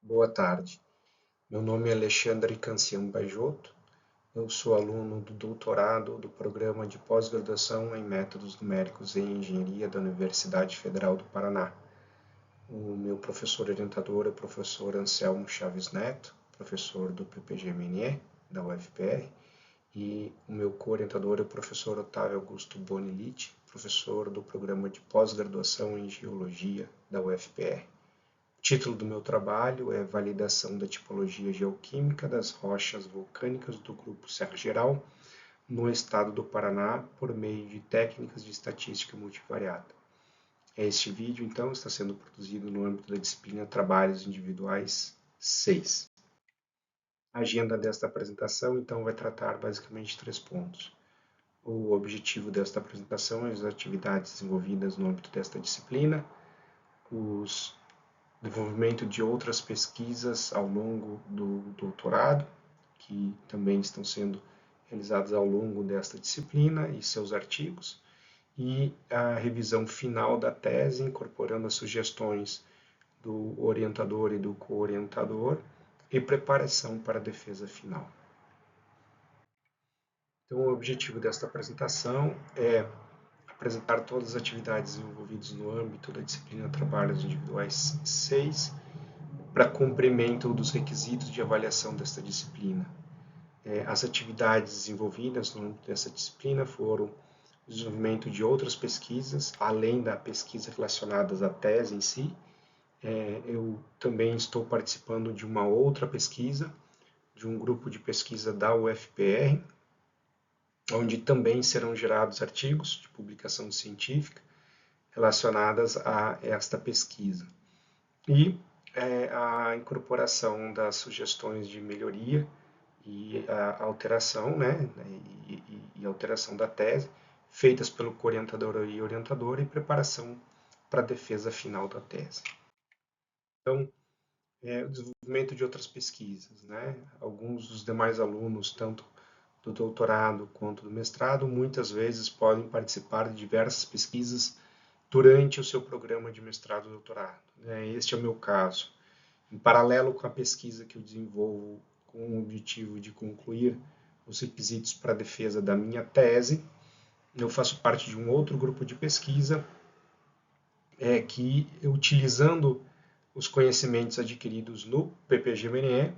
Boa tarde. Meu nome é Alexandre Cancian Bajotto. Eu sou aluno do doutorado do Programa de Pós-Graduação em Métodos Numéricos e Engenharia da Universidade Federal do Paraná. O meu professor orientador é o professor Anselmo Chaves Neto, professor do PPG-MNE, da UFPR, e o meu co-orientador é o professor Otávio Augusto Bonilite, professor do Programa de Pós-Graduação em Geologia da UFPR. O título do meu trabalho é Validação da Tipologia Geoquímica das Rochas Vulcânicas do Grupo Serra Geral, no estado do Paraná, por meio de técnicas de estatística multivariada. Este vídeo, então, está sendo produzido no âmbito da disciplina Trabalhos Individuais 6. A agenda desta apresentação, então, vai tratar basicamente 3 pontos. O objetivo desta apresentação é as atividades desenvolvidas no âmbito desta disciplina, os desenvolvimento de outras pesquisas ao longo do doutorado, que também estão sendo realizadas ao longo desta disciplina e seus artigos, e a revisão final da tese, incorporando as sugestões do orientador e do co-orientador, e preparação para a defesa final. Então, o objetivo desta apresentação é apresentar todas as atividades envolvidas no âmbito da disciplina Trabalhos Individuais 6, para cumprimento dos requisitos de avaliação desta disciplina. As atividades desenvolvidas no âmbito dessa disciplina foram o desenvolvimento de outras pesquisas, além da pesquisa relacionada à tese em si. Eu também estou participando de uma outra pesquisa, de um grupo de pesquisa da UFPR, onde também serão gerados artigos de publicação científica relacionadas a esta pesquisa. E a incorporação das sugestões de melhoria e a alteração, e alteração da tese, feitas pelo orientador e orientador, e preparação para a defesa final da tese. Então, o desenvolvimento de outras pesquisas, Alguns dos demais alunos, tanto do doutorado quanto do mestrado, muitas vezes podem participar de diversas pesquisas durante o seu programa de mestrado e doutorado. Este é o meu caso. Em paralelo com a pesquisa que eu desenvolvo com o objetivo de concluir os requisitos para a defesa da minha tese, eu faço parte de um outro grupo de pesquisa que, utilizando os conhecimentos adquiridos no PPG-MNE,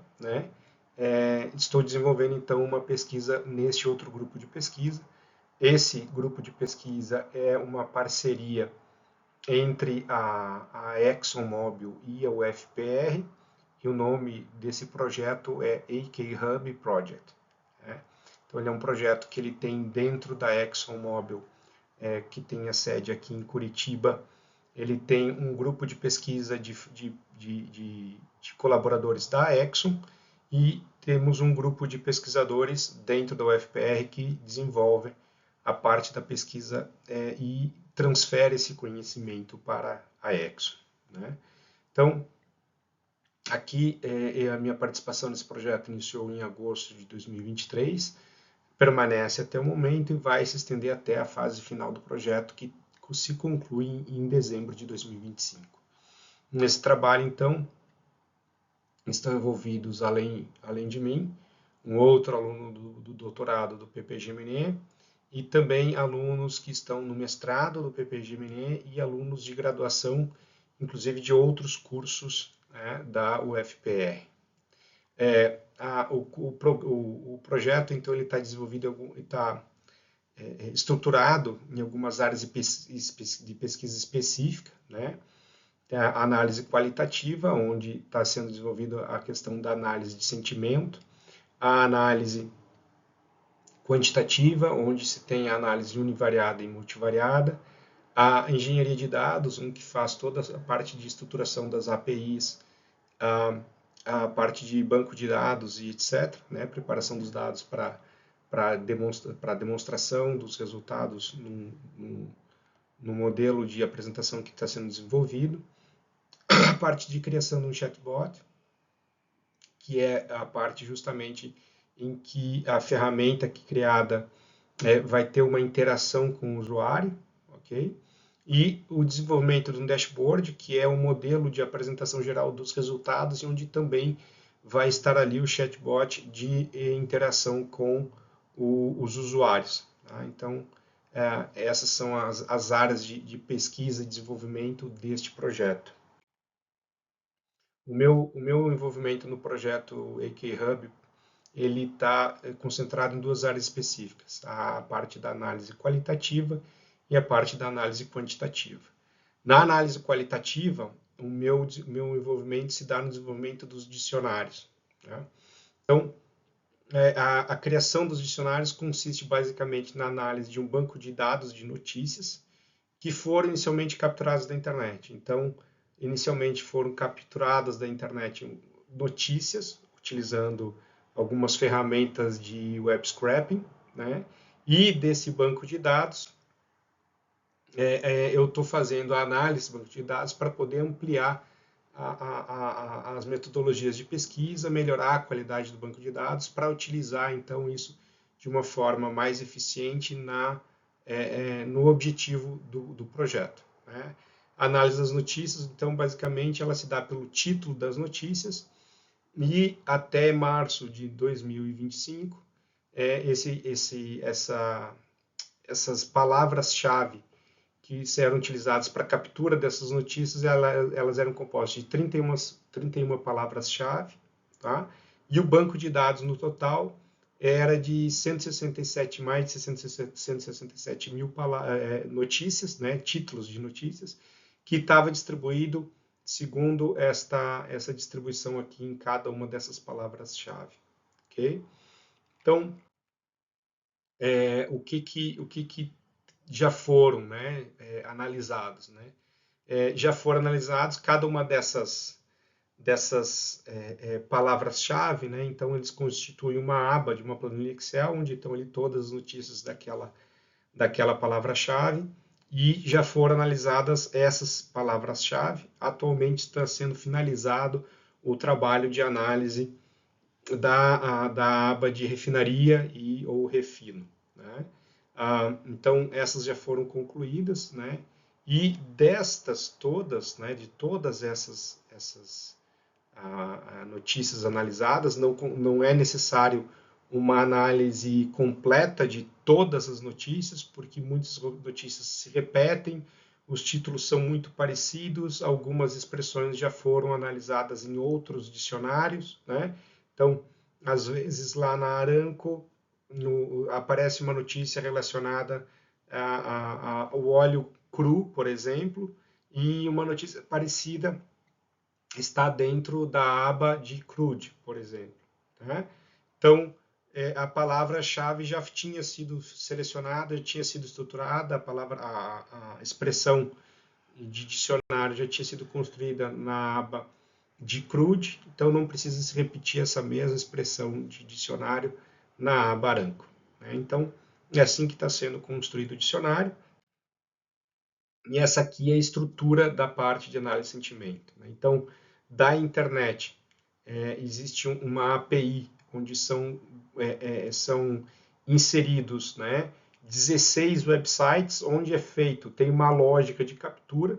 estou desenvolvendo então uma pesquisa neste outro grupo de pesquisa. Esse grupo de pesquisa é uma parceria entre a ExxonMobil e a UFPR, e o nome desse projeto é AK Hub Project. Então, ele é um projeto que ele tem dentro da ExxonMobil, que tem a sede aqui em Curitiba. Ele tem um grupo de pesquisa de colaboradores da Exxon, e temos um grupo de pesquisadores dentro da UFPR que desenvolve a parte da pesquisa e transfere esse conhecimento para a Exxon. Então, aqui a minha participação nesse projeto iniciou em agosto de 2023, permanece até o momento e vai se estender até a fase final do projeto, que se conclui em dezembro de 2025. Nesse trabalho, então, estão envolvidos, além de mim, um outro aluno do doutorado do PPG-MNE, e também alunos que estão no mestrado do PPG-MNE e alunos de graduação, inclusive de outros cursos da UFPR. O projeto, então, ele está desenvolvido, está estruturado em algumas áreas de pesquisa específica, a análise qualitativa, onde está sendo desenvolvida a questão da análise de sentimento, a análise quantitativa, onde se tem a análise univariada e multivariada, a engenharia de dados, que faz toda a parte de estruturação das APIs, a parte de banco de dados e etc., preparação dos dados para demonstração dos resultados no modelo de apresentação que está sendo desenvolvido, a parte de criação de um chatbot, que é a parte justamente em que a ferramenta criada vai ter uma interação com o usuário, ok? e o desenvolvimento de um dashboard, que é um modelo de apresentação geral dos resultados, onde também vai estar ali o chatbot de interação com os usuários. Tá? Então, essas são as áreas de pesquisa e desenvolvimento deste projeto. O meu envolvimento no projeto AK Hub, ele está concentrado em duas áreas específicas, a parte da análise qualitativa e a parte da análise quantitativa. Na análise qualitativa, o meu envolvimento se dá no desenvolvimento dos dicionários. Né? Então, a criação dos dicionários consiste basicamente na análise de um banco de dados de notícias que foram inicialmente capturados da internet. Então, inicialmente foram capturadas da internet notícias, utilizando algumas ferramentas de web scraping, né? E desse banco de dados, eu estou fazendo a análise do banco de dados para poder ampliar as metodologias de pesquisa, melhorar a qualidade do banco de dados, para utilizar, então, isso de uma forma mais eficiente no objetivo do projeto. Né? A análise das notícias, então, basicamente, ela se dá pelo título das notícias e até março de 2025, essas palavras-chave que eram utilizadas para a captura dessas notícias, elas eram compostas de 31 palavras-chave, tá? E o banco de dados no total era de 167, mais de 167 mil notícias, né, títulos de notícias, que estava distribuído segundo essa distribuição aqui em cada uma dessas palavras-chave. Ok? Então, o que já foram, né, analisados, né? Já foram analisados cada uma dessas palavras-chave, né? Então eles constituem uma aba de uma planilha Excel onde estão ali todas as notícias daquela palavra-chave e já foram analisadas essas palavras-chave. Atualmente está sendo finalizado o trabalho de análise da aba de refinaria ou refino. Né? Então, essas já foram concluídas, né? E destas todas, né, de todas essas notícias analisadas, não é necessário uma análise completa de todas as notícias, porque muitas notícias se repetem, os títulos são muito parecidos, algumas expressões já foram analisadas em outros dicionários, né? Então, às vezes lá na Aramco aparece uma notícia relacionada ao óleo cru, por exemplo, e uma notícia parecida está dentro da aba de crude, por exemplo. Né? Então, a palavra-chave já tinha sido selecionada, já tinha sido estruturada, a expressão de dicionário já tinha sido construída na aba de crude, então não precisa se repetir essa mesma expressão de dicionário na aba Aramco. Né? Então, é assim que está sendo construído o dicionário. E essa aqui é a estrutura da parte de análise de sentimento. Né? Então, da internet, existe uma API onde são inseridos, né, 16 websites onde é feito, tem uma lógica de captura,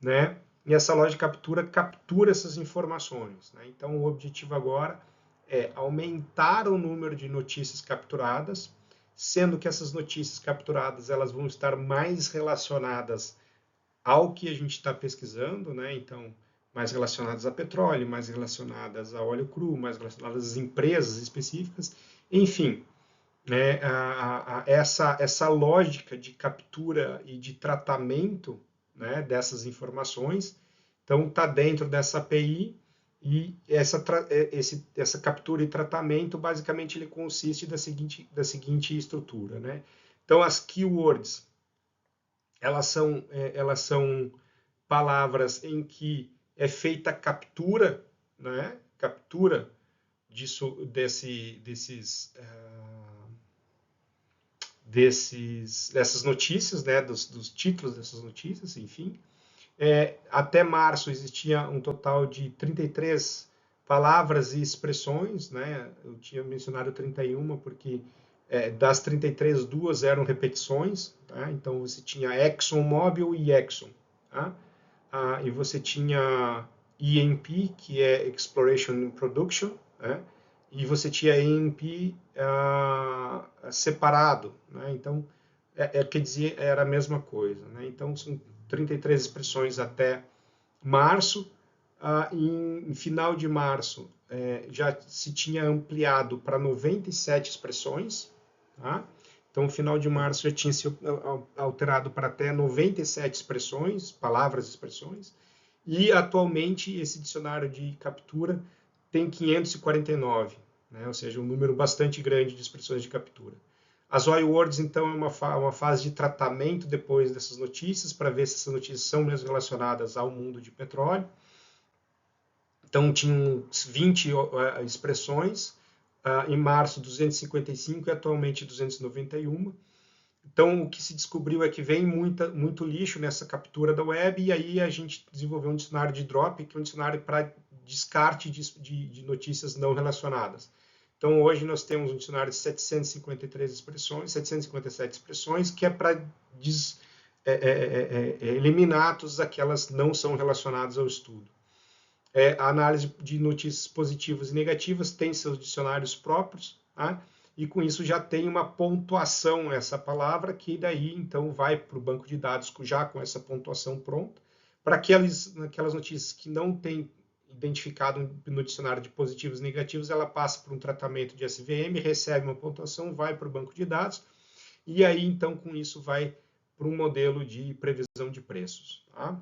né, e essa lógica de captura captura essas informações. Né? Então, o objetivo agora é aumentar o número de notícias capturadas, sendo que essas notícias capturadas elas vão estar mais relacionadas ao que a gente está pesquisando, né? Então, mais relacionadas a petróleo, mais relacionadas a óleo cru, mais relacionadas às empresas específicas, enfim, né? Essa lógica de captura e de tratamento, né, dessas informações, então está dentro dessa API e essa captura e tratamento, basicamente, ele consiste da seguinte estrutura, né? Então, as keywords, elas são palavras em que é feita a captura, né? Captura dessas notícias, né? Dos títulos dessas notícias, enfim. Até março existia um total de 33 palavras e expressões, né? Eu tinha mencionado 31 porque Das 33, 2 eram repetições, tá? Então você tinha ExxonMobil e Exxon, tá? E você tinha E&P, que é Exploration and Production, né? E você tinha E&P separado, né? Então, quer dizer, era a mesma coisa, né? Então, são 33 expressões até março. Em final de março, já se tinha ampliado para 97 expressões, tá? Então, no final de março já tinha se alterado para até 97 expressões, palavras e expressões, e atualmente esse dicionário de captura tem 549, né? Ou seja, um número bastante grande de expressões de captura. As OI Words, então, é uma fase de tratamento depois dessas notícias, para ver se essas notícias são mesmo relacionadas ao mundo de petróleo. Então, tinham 20 expressões, em março 255 e atualmente 291. Então, o que se descobriu é que vem muito lixo nessa captura da web, e aí a gente desenvolveu um dicionário de drop, que é um dicionário para descarte de notícias não relacionadas. Então, hoje nós temos um dicionário de 753 expressões, 757 expressões, que é para eliminar todas aquelas que não são relacionadas ao estudo. A análise de notícias positivas e negativas tem seus dicionários próprios, tá? E com isso já tem uma pontuação essa palavra, que daí então vai para o banco de dados já com essa pontuação pronta. Para aquelas notícias que não tem identificado no dicionário de positivos e negativos, ela passa por um tratamento de SVM, recebe uma pontuação, vai para o banco de dados, e aí então com isso vai para um modelo de previsão de preços, tá?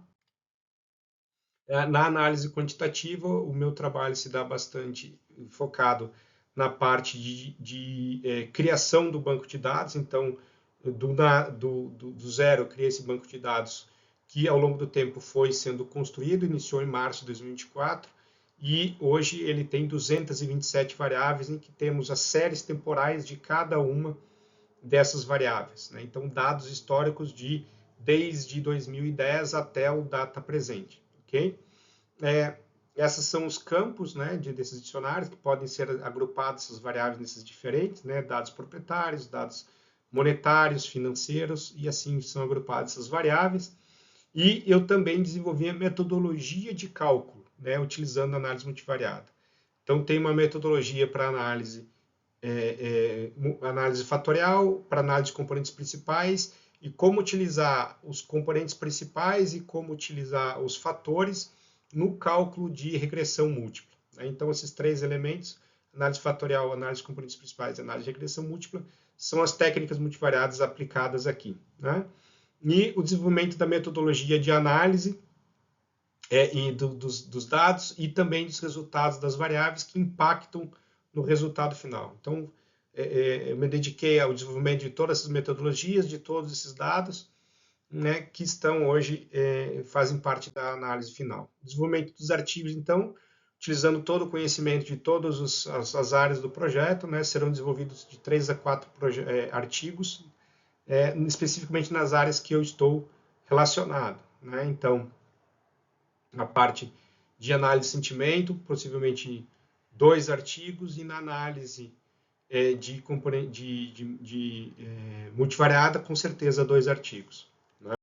Na análise quantitativa, o meu trabalho se dá bastante focado na parte de criação do banco de dados. Então, do zero, eu criei esse banco de dados que, ao longo do tempo, foi sendo construído, iniciou em março de 2024, e hoje ele tem 227 variáveis, em que temos as séries temporais de cada uma dessas variáveis, né? Então, dados históricos desde 2010 até o data presente, ok? Esses são os campos, né, desses dicionários, que podem ser agrupados, essas variáveis nesses diferentes, né, dados proprietários, dados monetários, financeiros, e assim são agrupadas essas variáveis. E eu também desenvolvi a metodologia de cálculo, né, utilizando análise multivariada. Então, tem uma metodologia para análise fatorial, para análise de componentes principais, e como utilizar os componentes principais e como utilizar os fatores no cálculo de regressão múltipla. Então, esses três elementos, análise fatorial, análise de componentes principais e análise de regressão múltipla, são as técnicas multivariadas aplicadas aqui, né? E o desenvolvimento da metodologia de análise dos dados e também dos resultados das variáveis que impactam no resultado final. Então, eu me dediquei ao desenvolvimento de todas essas metodologias, de todos esses dados, né, que estão hoje, fazem parte da análise final. Desenvolvimento dos artigos, então, utilizando todo o conhecimento de todas as áreas do projeto, né, serão desenvolvidos de 3 a 4 artigos, especificamente nas áreas que eu estou relacionado, né? Então, na parte de análise de sentimento, possivelmente 2 artigos, e na análise multivariada, com certeza 2 artigos, né?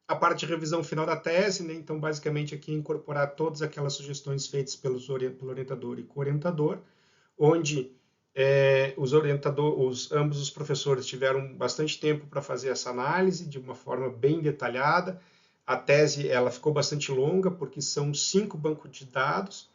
A parte de revisão final da tese, né? Então, basicamente, aqui é incorporar todas aquelas sugestões feitas pelo orientador e co-orientador, onde ambos os professores tiveram bastante tempo para fazer essa análise de uma forma bem detalhada. A tese ela ficou bastante longa, porque são 5 bancos de dados.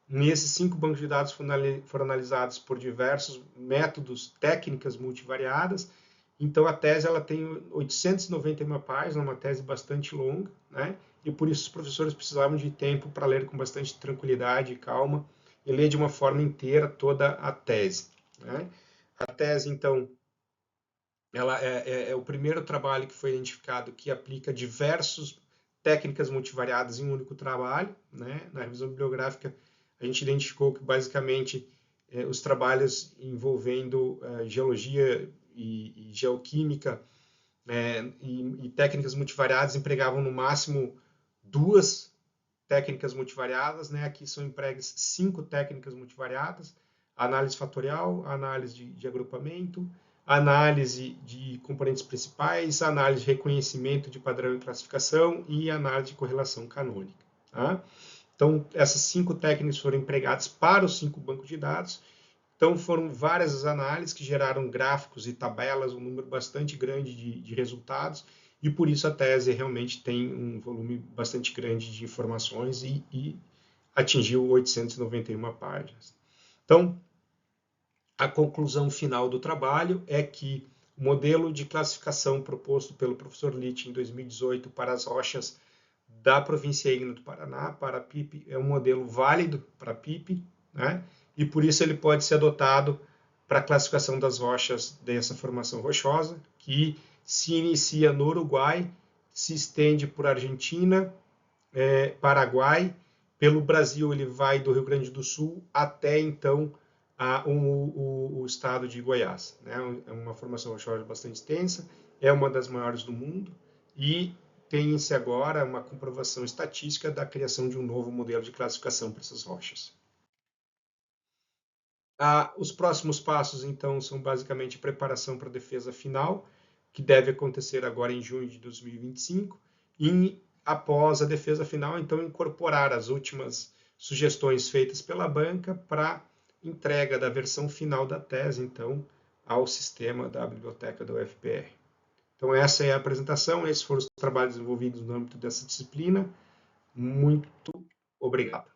Nesses 5 bancos de dados foram analisados por diversos métodos, técnicas multivariadas. Então, a tese ela tem 891 páginas, uma tese bastante longa, né? E por isso os professores precisavam de tempo para ler com bastante tranquilidade e calma, e ler de uma forma inteira toda a tese, né? A tese, então, ela é o primeiro trabalho que foi identificado que aplica diversas técnicas multivariadas em um único trabalho, né? Na revisão bibliográfica, a gente identificou que, basicamente, os trabalhos envolvendo geologia e geoquímica e técnicas multivariadas empregavam no máximo 2 técnicas multivariadas, né? Aqui são empregues 5 técnicas multivariadas. análise fatorial, análise de agrupamento, análise de componentes principais, análise de reconhecimento de padrão e classificação e análise de correlação canônica. Tá? Então, essas 5 técnicas foram empregadas para os 5 bancos de dados. Então, foram várias as análises que geraram gráficos e tabelas, um número bastante grande de resultados, e por isso a tese realmente tem um volume bastante grande de informações e atingiu 891 páginas. Então, a conclusão final do trabalho é que o modelo de classificação proposto pelo professor Litt em 2018 para as rochas da província ígnea do Paraná, para a PIP, é um modelo válido para a PIP, né? E por isso ele pode ser adotado para a classificação das rochas dessa formação rochosa, que se inicia no Uruguai, se estende por Argentina, Paraguai, pelo Brasil ele vai do Rio Grande do Sul até então o estado de Goiás. Né? É uma formação rochosa bastante extensa, é uma das maiores do mundo e tem-se agora uma comprovação estatística da criação de um novo modelo de classificação para essas rochas. Os próximos passos, então, são basicamente preparação para a defesa final, que deve acontecer agora em junho de 2025, e após a defesa final, então, incorporar as últimas sugestões feitas pela banca para entrega da versão final da tese, então, ao sistema da biblioteca da UFPR. Então, essa é a apresentação, esses foram os trabalhos desenvolvidos no âmbito dessa disciplina. Muito obrigado.